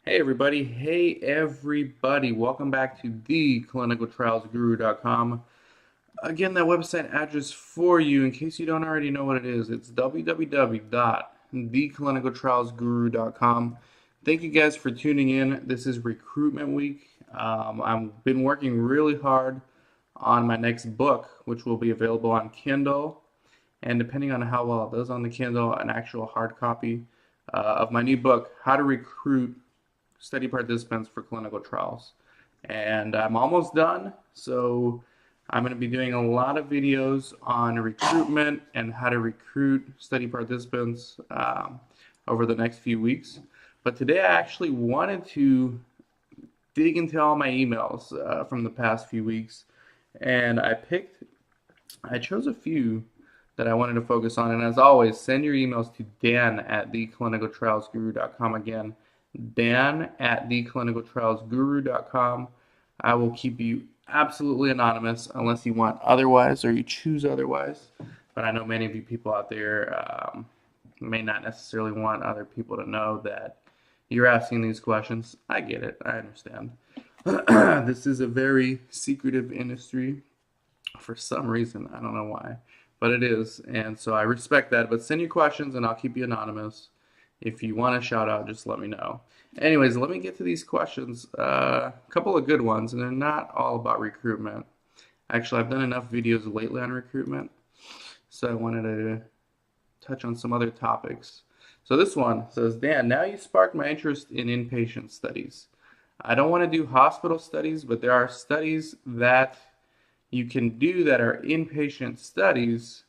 Hey everybody, welcome back to theclinicaltrialsguru.com. Again, that website address for you, in case you don't already know what it is, it's www.theclinicaltrialsguru.com. Thank you guys for tuning in. This is recruitment week. I've been working really hard on my next book, which will be available on Kindle, and depending on how well it does on the Kindle, an actual hard copy of my new book, How to Recruit Study Participants for Clinical Trials. And I'm almost done, so I'm going to be doing a lot of videos on recruitment and how to recruit study participants over the next few weeks. But today I actually wanted to dig into all my emails from the past few weeks, and I chose a few that I wanted to focus on. And as always, send your emails to Dan at theclinicaltrialsguru.com. Again, Dan at theclinicaltrialsguru.com. I will keep you absolutely anonymous unless you want otherwise or you choose otherwise. But I know many of you people out there may not necessarily want other people to know that you're asking these questions. I get it. I understand. This is a very secretive industry for some reason. I don't know why, but it is. And so I respect that. But send your questions and I'll keep you anonymous. If you want a shout out, just let me know. Anyways, let me get to these questions. A couple of good ones, and they're not all about recruitment. Actually, I've done enough videos lately on recruitment, so I wanted to touch on some other topics. So this one says, Dan, now you sparked my interest in inpatient studies. I don't want to do hospital studies, but there are studies that you can do that are inpatient studies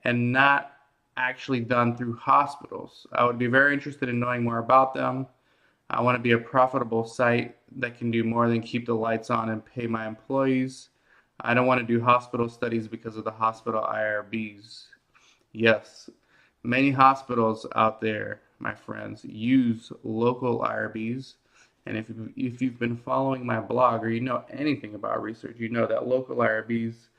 and not actually done through hospitals. I would be very interested in knowing more about them. I want to be a profitable site that can do more than keep the lights on and pay my employees. I don't want to do hospital studies because of the hospital IRBs. Yes, many hospitals out there, my friends, use local IRBs. And if you've been following my blog or you know anything about research, you know that local IRBs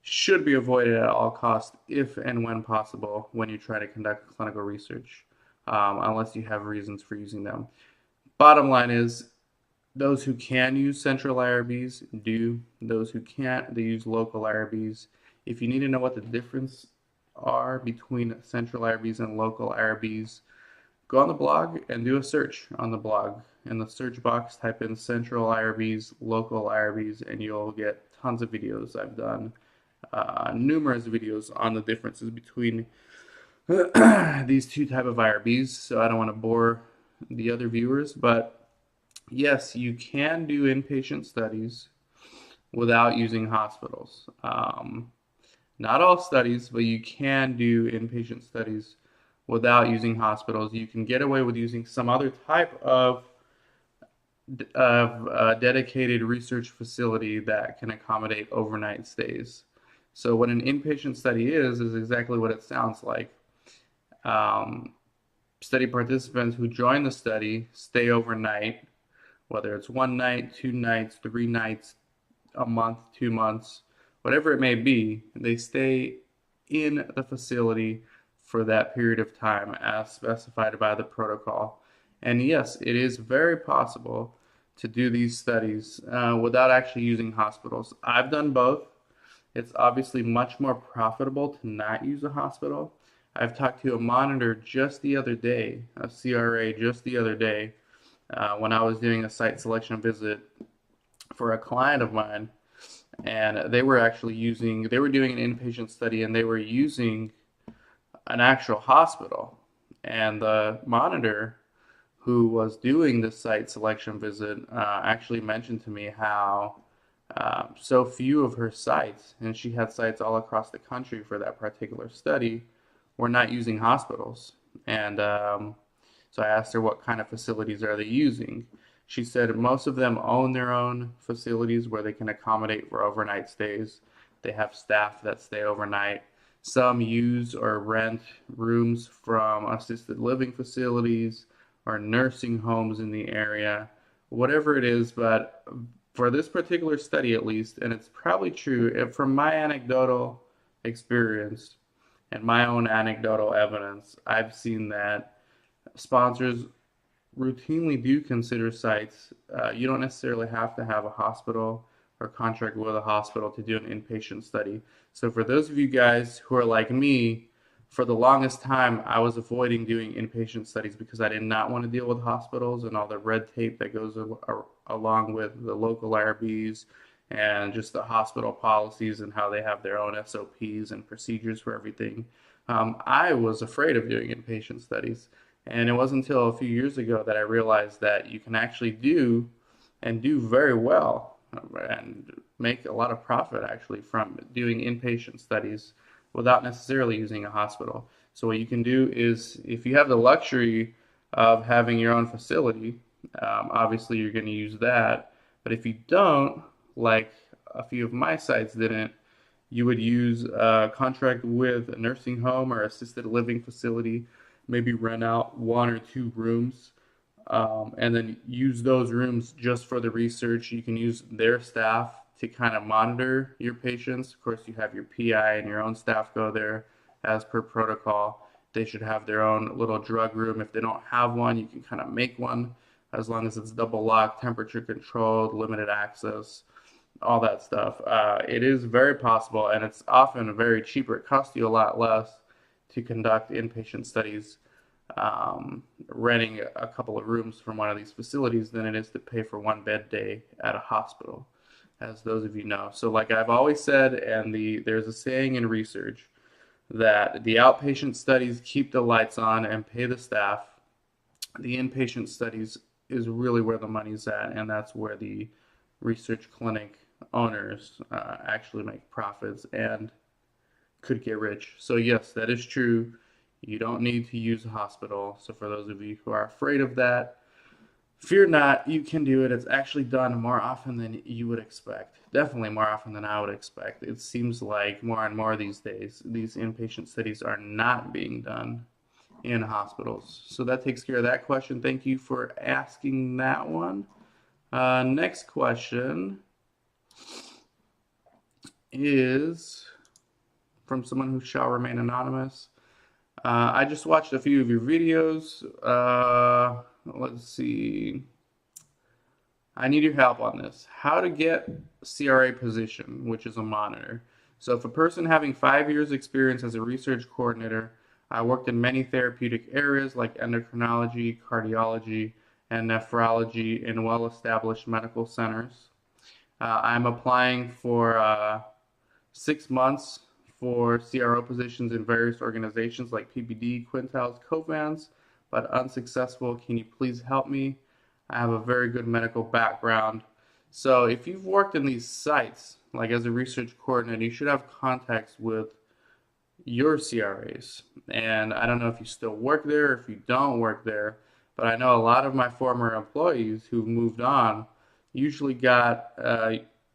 should be avoided at all costs if and when possible when you try to conduct clinical research, unless you have reasons for using them. Bottom line is, those who can use central IRBs do. Those who can't, they use local IRBs. If you need to know what the difference are between central IRBs and local IRBs, go on the blog and do a search on the blog. In the search box, type in central IRBs, local IRBs, and you'll get tons of videos I've done. Numerous videos on the differences between these two type of IRBs, so I don't want to bore the other viewers, but yes, you can do inpatient studies without using hospitals. Not all studies, but you can do inpatient studies without using hospitals. You can get away with using some other type of dedicated research facility that can accommodate overnight stays. So what an inpatient study is exactly what it sounds like. Study participants who join the study stay overnight, whether it's 1 night, 2 nights, 3 nights, a month, 2 months, whatever it may be, they stay in the facility for that period of time as specified by the protocol. And yes, it is very possible to do these studies without actually using hospitals. I've done both. It's obviously much more profitable to not use a hospital. I've talked to a monitor just the other day, a CRA just the other day, when I was doing a site selection visit for a client of mine, and they were doing an inpatient study, and they were using an actual hospital. And the monitor who was doing the site selection visit actually mentioned to me how so few of her sites, and she had sites all across the country for that particular study, were not using hospitals. And so I asked her, what kind of facilities are they using? She said most of them own their own facilities where they can accommodate for overnight stays. They have staff that stay overnight. Some use or rent rooms from assisted living facilities or nursing homes in the area, whatever it is. But for this particular study, at least, and it's probably true from my anecdotal experience and my own anecdotal evidence, I've seen that sponsors routinely do consider sites, you don't necessarily have to have a hospital or contract with a hospital to do an inpatient study. So for those of you guys who are like me, for the longest time, I was avoiding doing inpatient studies because I did not want to deal with hospitals and all the red tape that goes along with the local IRBs and just the hospital policies and how they have their own SOPs and procedures for everything. I was afraid of doing inpatient studies. And it wasn't until a few years ago that I realized that you can actually do and do very well and make a lot of profit actually from doing inpatient studies without necessarily using a hospital. So what you can do is if you have the luxury of having your own facility, obviously you're going to use that. But if you don't, like a few of my sites didn't, you would use a contract with a nursing home or assisted living facility, maybe rent out 1 or 2 rooms, and then use those rooms just for the research. You can use their staff to kind of monitor your patients. Of course, you have your PI and your own staff go there as per protocol. They should have their own little drug room. If they don't have one, you can kind of make one as long as it's double locked, temperature controlled, limited access, all that stuff. It is very possible, and it's often very cheaper. It costs you a lot less to conduct inpatient studies renting a couple of rooms from one of these facilities than it is to pay for one bed day at a hospital, as those of you know. So like I've always said, and there's a saying in research that the outpatient studies keep the lights on and pay the staff. The inpatient studies is really where the money's at, and that's where the research clinic owners actually make profits and could get rich. So yes, that is true. You don't need to use a hospital. So for those of you who are afraid of that, fear not, you can do it. It's actually done more often than you would expect. Definitely more often than I would expect. It seems like more and more these days, these inpatient studies are not being done in hospitals. So that takes care of that question. Thank you for asking that one. Next question is from someone who shall remain anonymous. I just watched a few of your videos. Let's see. I need your help on this. How to get CRA position, which is a monitor. So if a person having 5 years experience as a research coordinator, I worked in many therapeutic areas like endocrinology, cardiology, and nephrology in well-established medical centers. I'm applying for 6 months for CRO positions in various organizations like PPD, Quintiles, Covance, but unsuccessful. Can you please help me? I have a very good medical background. So if you've worked in these sites, like as a research coordinator, you should have contacts with your CRAs. And I don't know if you still work there or if you don't work there, but I know a lot of my former employees who moved on usually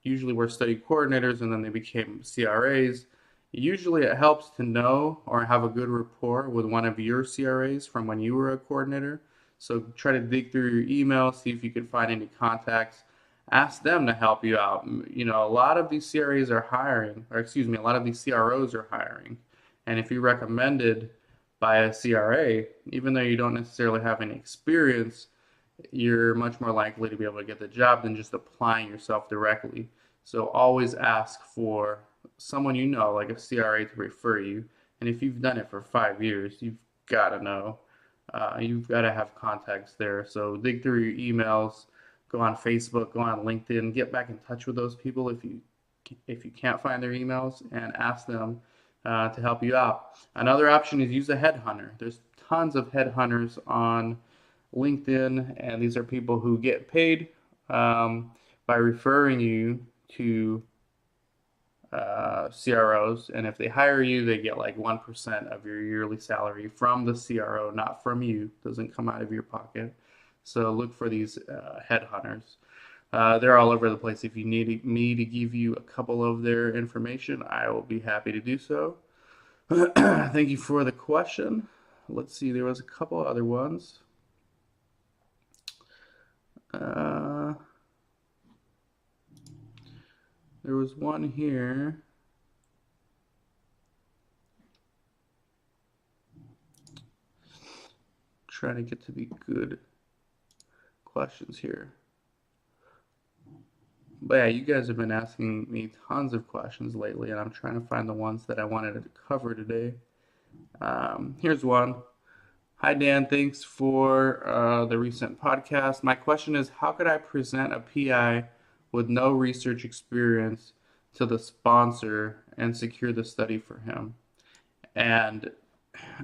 usually were study coordinators and then they became CRAs. Usually it helps to know or have a good rapport with one of your CRAs from when you were a coordinator. So try to dig through your email, see if you can find any contacts. Ask them to help you out. You know, a lot of these CRAs are hiring, or excuse me, a lot of these CROs are hiring. And if you're recommended by a CRA, even though you don't necessarily have any experience, you're much more likely to be able to get the job than just applying yourself directly. So always ask for someone you know, like a CRA, to refer you. And if you've done it for 5 years, you've got to know. You've got to have contacts there. So dig through your emails, go on Facebook, go on LinkedIn, get back in touch with those people if you can't find their emails, and ask them to help you out. Another option is use a headhunter. There's tons of headhunters on LinkedIn, and these are people who get paid by referring you to CROs, and if they hire you, they get like 1% of your yearly salary from the CRO, not from you. It doesn't come out of your pocket. So look for these headhunters. They're all over the place. If you need me to give you a couple of their information, I will be happy to do so. Thank you for the question. Let's see, there was a couple other ones. There was one here. Trying to get to the good questions here. But yeah, you guys have been asking me tons of questions lately, and I'm trying to find the ones that I wanted to cover today. Here's one. Hi, Dan. Thanks for the recent podcast. My question is, how could I present a PI with no research experience to the sponsor and secure the study for him? And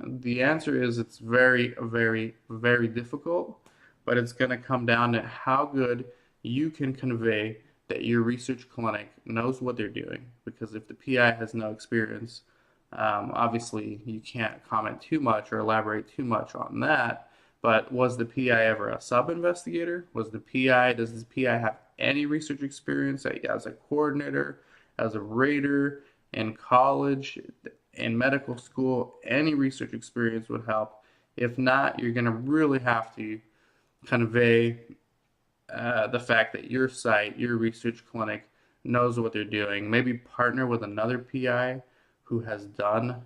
the answer is it's very, very, very difficult, but it's going to come down to how good you can convey that your research clinic knows what they're doing. Because if the PI has no experience, obviously you can't comment too much or elaborate too much on that. But was the PI ever a sub-investigator? Does this PI have any research experience as a coordinator, as a rater, in college, in medical school? Any research experience would help. If not, you're going to really have to convey the fact that your site, your research clinic, knows what they're doing. Maybe partner with another PI who has done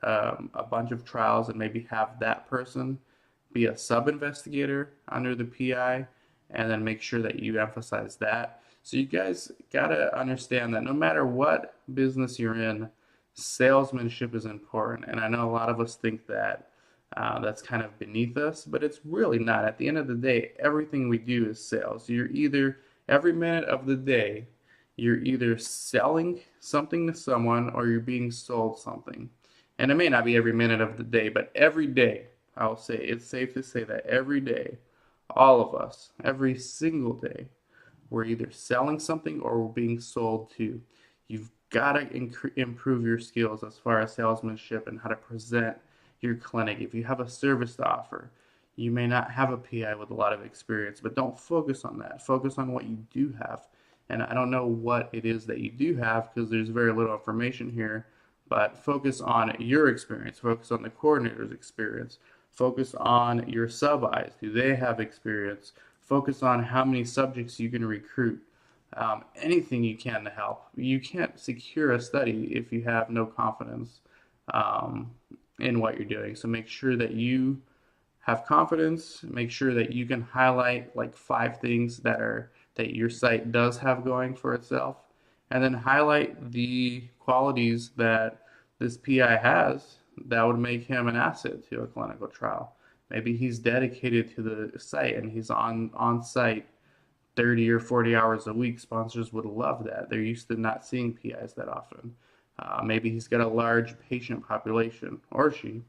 a bunch of trials and maybe have that person be a sub-investigator under the PI, and then make sure that you emphasize that. So you guys got to understand that no matter what business you're in, salesmanship is important. And I know a lot of us think that that's kind of beneath us, but it's really not. At the end of the day, everything we do is sales. Every minute of the day, you're either selling something to someone or you're being sold something. And it may not be every minute of the day, but every day, I'll say it's safe to say that every day, all of us, every single day, we're either selling something or we're being sold to. You've got to improve your skills as far as salesmanship and how to present your clinic. If you have a service to offer, you may not have a PI with a lot of experience, but don't focus on that. Focus on what you do have. And I don't know what it is that you do have because there's very little information here, but focus on your experience. Focus on the coordinator's experience. Focus on your sub-Is. Do they have experience? Focus on how many subjects you can recruit. Anything you can to help. You can't secure a study if you have no confidence in what you're doing. So make sure that you have confidence. Make sure that you can highlight like 5 things that your site does have going for itself, and then highlight the qualities that this PI has that would make him an asset to a clinical trial. Maybe he's dedicated to the site and he's on site 30 or 40 hours a week. Sponsors would love that. They're used to not seeing PIs that often. Maybe he's got a large patient population, or she.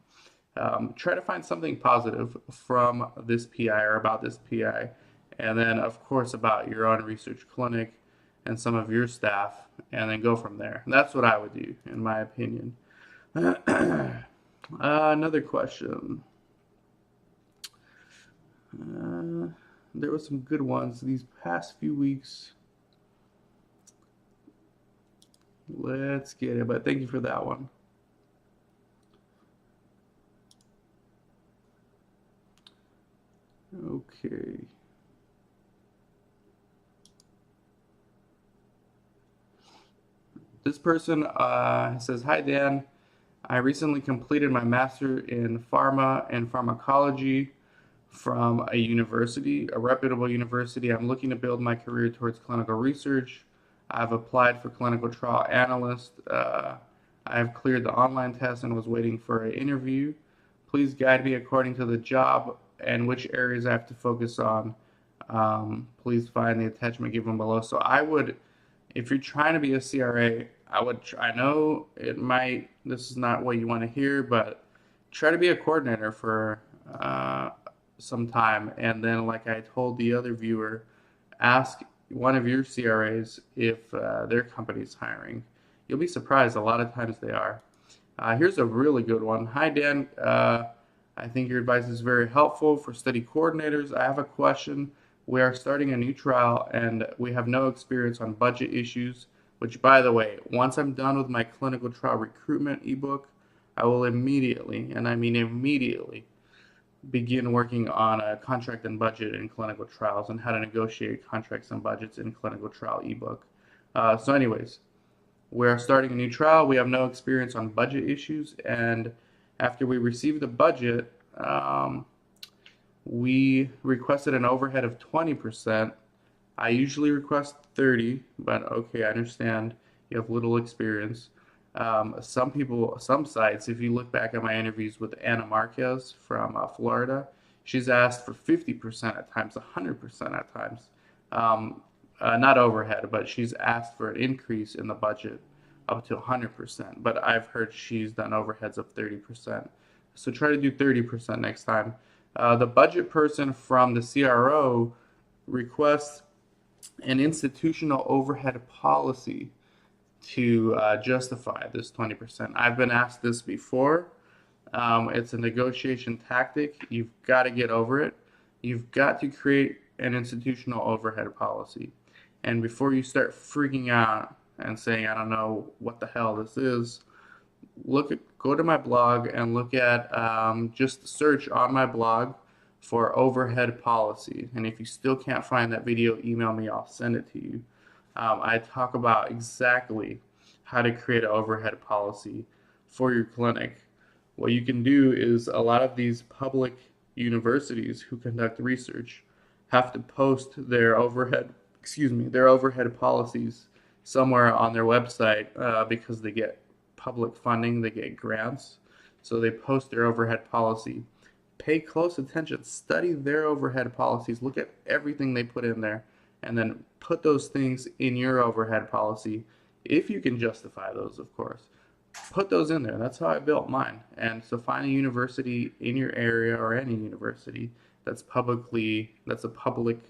Try to find something positive from this PI or about this PI, and then of course about your own research clinic and some of your staff, and then go from there. That's what I would do, in my opinion. Another question. There were some good ones these past few weeks. Let's get it, but thank you for that one. Okay. This person says, "Hi Dan, I recently completed my master in pharma and pharmacology from a university, a reputable university. I'm looking to build my career towards clinical research. I've applied for clinical trial analyst. I have cleared the online test and was waiting for an interview. Please guide me according to the job and which areas I have to focus on. Please find the attachment given below." So I would, if you're trying to be a CRA, I know this is not what you want to hear, but try to be a coordinator for some time. And then, like I told the other viewer, ask one of your CRAs if their company's hiring. You'll be surprised, a lot of times they are. Here's a really good one. "Hi Dan, I think your advice is very helpful for study coordinators. I have a question. We are starting a new trial and we have no experience on budget issues, which, by the way, once I'm done with my clinical trial recruitment ebook, I will immediately, and I mean immediately, begin working on a contract and budget in clinical trials and how to negotiate contracts and budgets in clinical trial ebook. So anyways, we're starting a new trial. We have no experience on budget issues, and after we receive the budget, We requested an overhead of 20%. I usually request 30, but okay, I understand you have little experience. Some sites, if you look back at my interviews with Anna Marquez from Florida, she's asked for 50% at times, 100% at times. Um, Not overhead, but she's asked for an increase in the budget up to 100%. But I've heard she's done overheads of 30%. So try to do 30% next time. The budget person from the CRO requests an institutional overhead policy to justify this 20%. I've been asked this before. It's a negotiation tactic. You've got to get over it. You've got to create an institutional overhead policy. And before you start freaking out and saying, I don't know what the hell this is, go to my blog and look at just search on my blog for overhead policy. And if you still can't find that video, email me, I'll send it to you. I talk about exactly how to create an overhead policy for your clinic. What you can do is a lot of these public universities who conduct research have to post their overhead policies somewhere on their website because they get public funding, they get grants. So they post their overhead policy. Pay close attention, study their overhead policies, look at everything they put in there, and then put those things in your overhead policy, if you can justify those, of course. Put those in there. That's how I built mine. And so find a university in your area or any university that's a public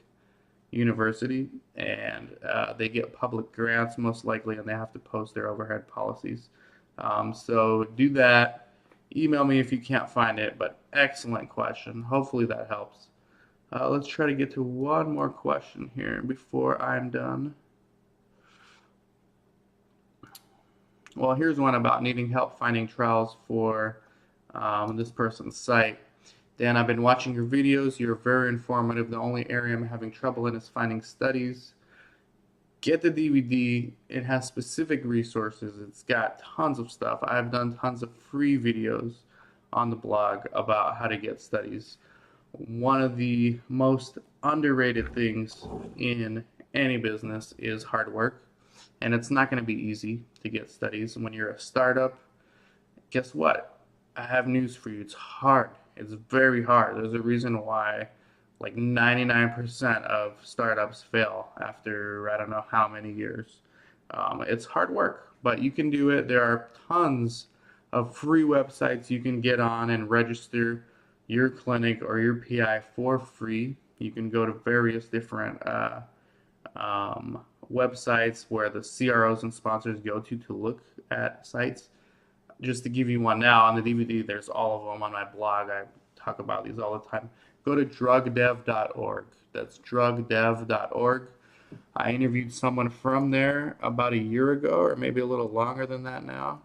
university, and they get public grants most likely, and they have to post their overhead policies. So do that. Email me if you can't find it, but excellent question. Hopefully that helps. Let's try to get to one more question here before I'm done. Well, here's one about needing help finding trials for this person's site. Dan, I've been watching your videos. You're very informative. The only area I'm having trouble in is finding studies. Get the DVD. It has specific resources. It's got tons of stuff. I've done tons of free videos on the blog about how to get studies. One of the most underrated things in any business is hard work. And it's not going to be easy to get studies. And when you're a startup, guess what? I have news for you. It's hard. It's very hard. There's a reason why like 99% of startups fail after I don't know how many years. It's hard work, but you can do it. There are tons of free websites you can get on and register your clinic or your PI for free. You can go to various different websites where the CROs and sponsors go to look at sites. Just to give you one now, on the DVD, there's all of them. On my blog, I talk about these all the time. Go to drugdev.org. That's drugdev.org. I interviewed someone from there about a year ago, or maybe a little longer than that now.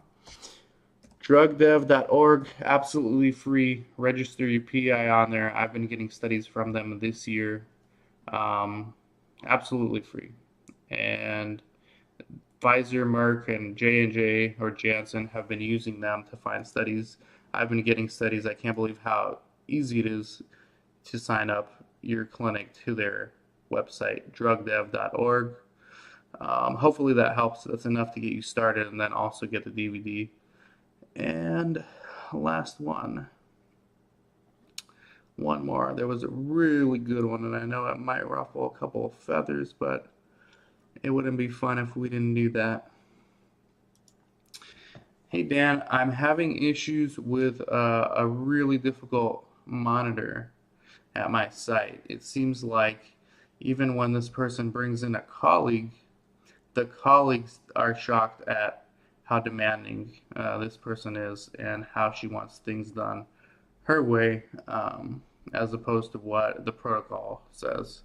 Drugdev.org, absolutely free. Register your PI on there. I've been getting studies from them this year. Absolutely free. And Pfizer, Merck, and J&J or Janssen have been using them to find studies. I've been getting studies. I can't believe how easy it is to sign up your clinic to their website, drugdev.org. Hopefully that helps. That's enough to get you started, and then also get the DVD. And last one more. There was a really good one, and I know it might ruffle a couple of feathers, but it wouldn't be fun if we didn't do that. Hey Dan, I'm having issues with a really difficult monitor at my site. It seems like even when this person brings in a colleague, the colleagues are shocked at how demanding this person is and how she wants things done her way, as opposed to what the protocol says.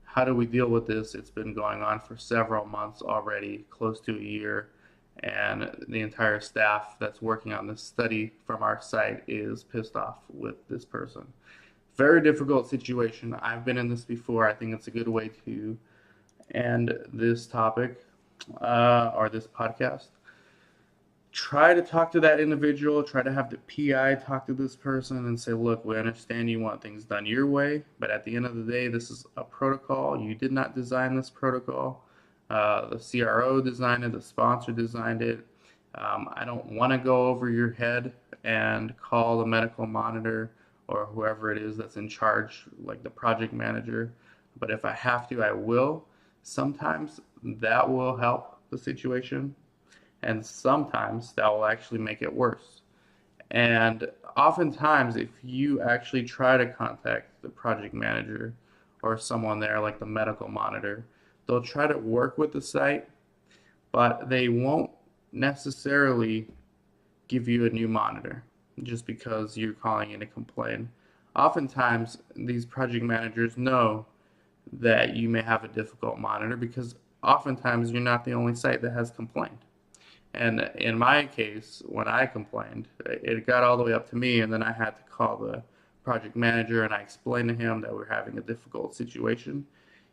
How do we deal with this? It's been going on for several months already, close to a year, and the entire staff that's working on this study from our site is pissed off with this person. Very difficult situation. I've been in this before. I think it's a good way to end this topic or this podcast. try to talk to that individual, try to have the PI talk to this person and say, look, we understand you want things done your way, but at the end of the day, this is a protocol. You did not design this protocol. The CRO designed it, the sponsor designed it. I don't want to go over your head and call the medical monitor or whoever it is that's in charge, like the project manager. But if I have to, I will. Sometimes that will help the situation, and sometimes that will actually make it worse. And oftentimes, if you actually try to contact the project manager or someone there, like the medical monitor, they'll try to work with the site, but they won't necessarily give you a new monitor just because you're calling in to complain. Oftentimes, these project managers know that you may have a difficult monitor because oftentimes you're not the only site that has complained. And in my case, when I complained, it got all the way up to me, and then I had to call the project manager and I explained to him that we're having a difficult situation.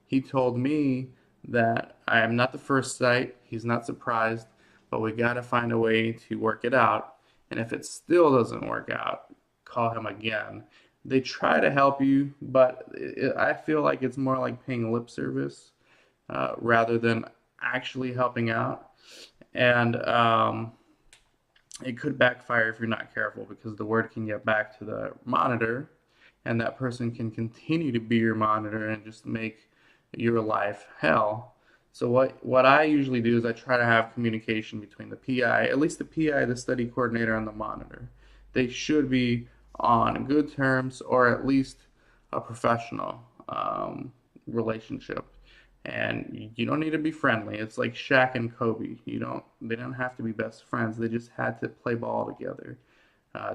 He told me that I am not the first site, he's not surprised, but we got to find a way to work it out. And if it still doesn't work out, call him again. They try to help you, but I feel like it's more like paying lip service rather than actually helping out. And it could backfire if you're not careful because the word can get back to the monitor, and that person can continue to be your monitor and just make your life hell. So what I usually do is I try to have communication between the PI, at least the PI, the study coordinator, and the monitor. They should be on good terms or at least a professional relationship. And you don't need to be friendly. It's like Shaq and Kobe. They don't have to be best friends. They just had to play ball together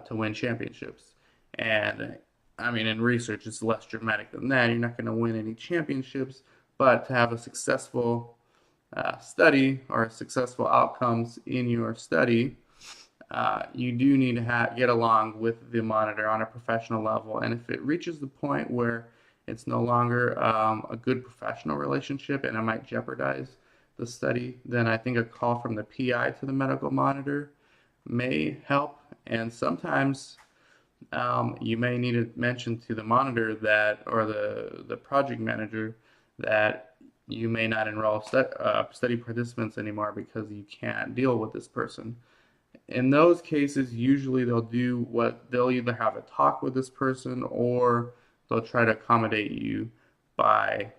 to win championships. And I mean, in research, it's less dramatic than that. You're not going to win any championships, but to have a successful study or successful outcomes in your study, you do need to get along with the monitor on a professional level. And if it reaches the point where it's no longer a good professional relationship and it might jeopardize the study, then I think a call from the PI to the medical monitor may help. And sometimes you may need to mention to the monitor that, or the project manager, that you may not enroll study participants anymore because you can't deal with this person. In those cases, usually they'll either have a talk with this person or they'll try to accommodate you by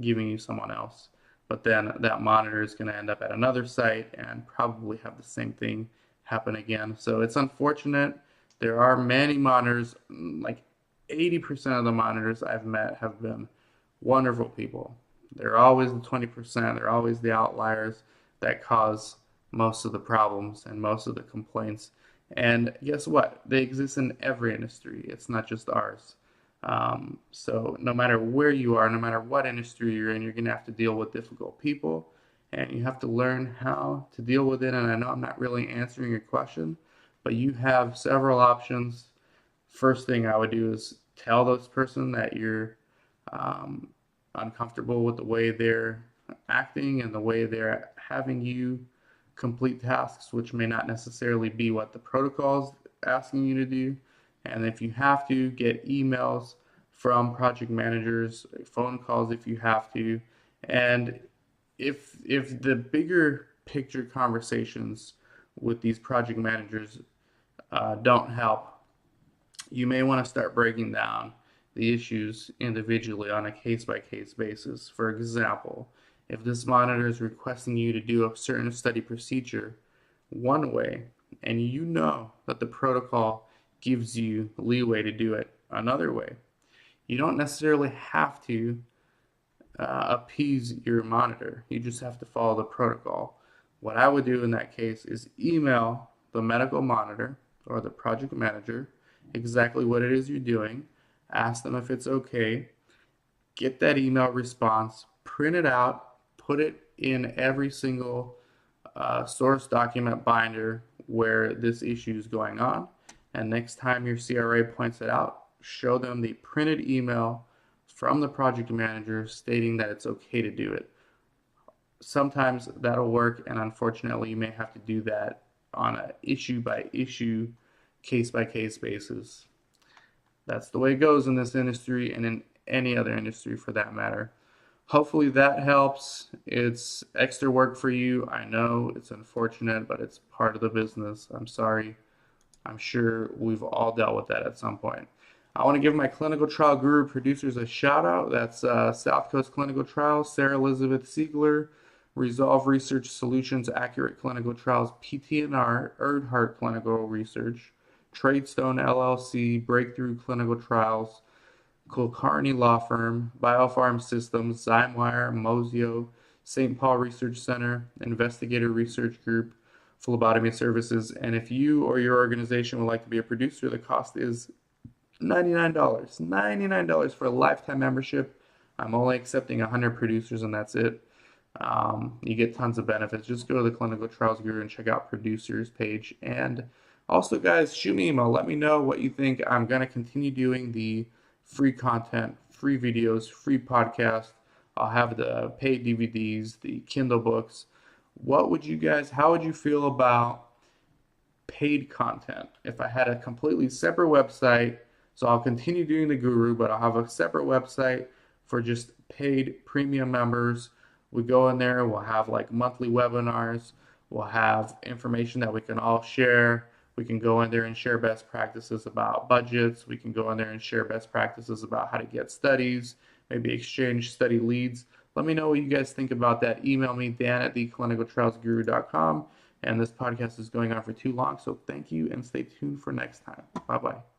giving you someone else. But then that monitor is going to end up at another site and probably have the same thing happen again. So it's unfortunate. There are many monitors, like 80% of the monitors I've met have been wonderful people. They're always the 20%, they're always the outliers that cause most of the problems and most of the complaints. And guess what? They exist in every industry. It's not just ours. So no matter where you are, no matter what industry you're in, you're going to have to deal with difficult people, and you have to learn how to deal with it. And I know I'm not really answering your question, but you have several options. First thing I would do is tell this person that you're uncomfortable with the way they're acting and the way they're having you complete tasks, which may not necessarily be what the protocol's asking you to do. And if you have to, get emails from project managers, phone calls if you have to. And if the bigger picture conversations with these project managers don't help, you may want to start breaking down the issues individually on a case-by-case basis. For example, if this monitor is requesting you to do a certain study procedure one way, and you know that the protocol gives you leeway to do it another way, you don't necessarily have to appease your monitor. You just have to follow the protocol. What I would do in that case is email the medical monitor or the project manager exactly what it is you're doing, ask them if it's okay, get that email response, print it out, put it in every single source document binder where this issue is going on, and next time your CRA points it out, show them the printed email from the project manager stating that it's okay to do it. Sometimes that'll work, and unfortunately you may have to do that on a issue by issue, case by case basis. That's the way it goes in this industry and in any other industry for that matter. Hopefully that helps. It's extra work for you. I know it's unfortunate, but it's part of the business. I'm sorry. I'm sure we've all dealt with that at some point. I want to give my clinical trial guru producers a shout out. That's South Coast Clinical Trials, Sarah Elizabeth Siegler, Resolve Research Solutions, Accurate Clinical Trials, PT&R, Erdhart Clinical Research, Tradestone LLC, Breakthrough Clinical Trials, Kulkarni Law Firm, Biopharm Systems, Zymewire, Mosio, St. Paul Research Center, Investigator Research Group, Phlebotomy Services. And if you or your organization would like to be a producer, the cost is $99. $99 for a lifetime membership. I'm only accepting 100 producers, and that's it. You get tons of benefits. Just go to the Clinical Trials Guru and check out producers page. And also, guys, shoot me an email. Let me know what you think. I'm going to continue doing the free content, free videos, free podcast. I'll have the paid DVDs, the Kindle books. How would you feel about paid content? If I had a completely separate website, so I'll continue doing the Guru, but I'll have a separate website for just paid premium members. We go in there, we'll have like monthly webinars, we'll have information that we can all share. We can go in there and share best practices about budgets. We can go in there and share best practices about how to get studies, maybe exchange study leads. Let me know what you guys think about that. Email me, dan@theclinicaltrialsguru.com. And this podcast is going on for too long, so thank you and stay tuned for next time. Bye-bye.